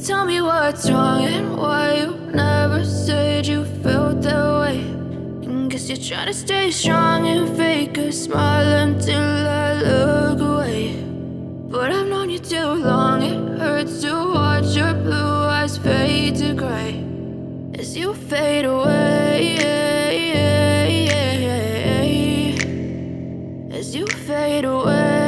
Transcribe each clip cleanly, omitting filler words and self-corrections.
Tell me what's wrong and why you never said you felt that way. And guess you're trying to stay strong and fake a smile until I look away. But I've known you too long, it hurts to watch your blue eyes fade to gray as you fade away, as you fade away.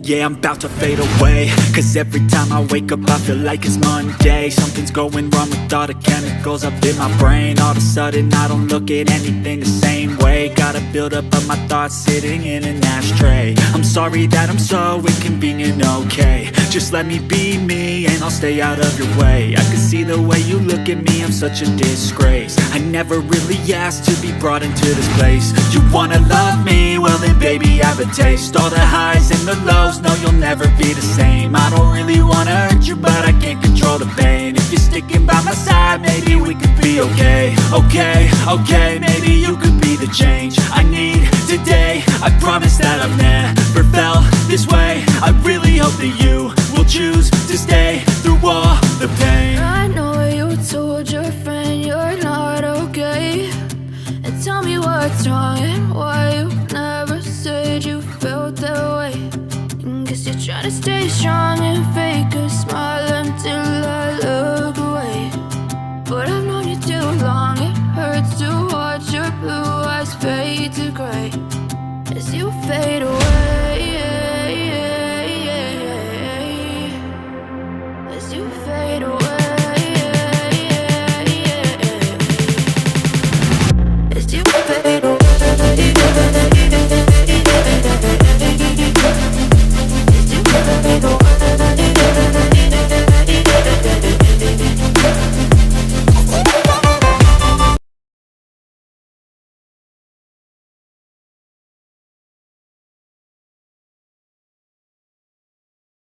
Yeah, I'm about to fade away, cause every time I wake up I feel like it's Monday. Something's going wrong with all the chemicals up in my brain. All of a sudden I don't look at anything the same way. Gotta build up of my thoughts sitting in an ashtray. I'm sorry that I'm so inconvenient, okay. Just let me be me and I'll stay out of your way. I can see the way you look at me, I'm such a disgrace. I never really asked to be brought into this place. You wanna love me? Well then baby I have a taste. All the highs and the lows, no you'll never be the same. I don't really wanna hurt you but I can't control the pain. If you're sticking by my side maybe we could be okay. Okay, maybe you could be the change I need today. I promise that I've never felt this way. I really hope that you will choose to stay through all the pain. I know you told your friend you're not okay. And tell me what's wrong and why you never said you felt that way. And guess you're trying to stay strong and fake a smile until I look away. But I've known you too long, it hurts to watch your blue eyes fade to gray as you fade away.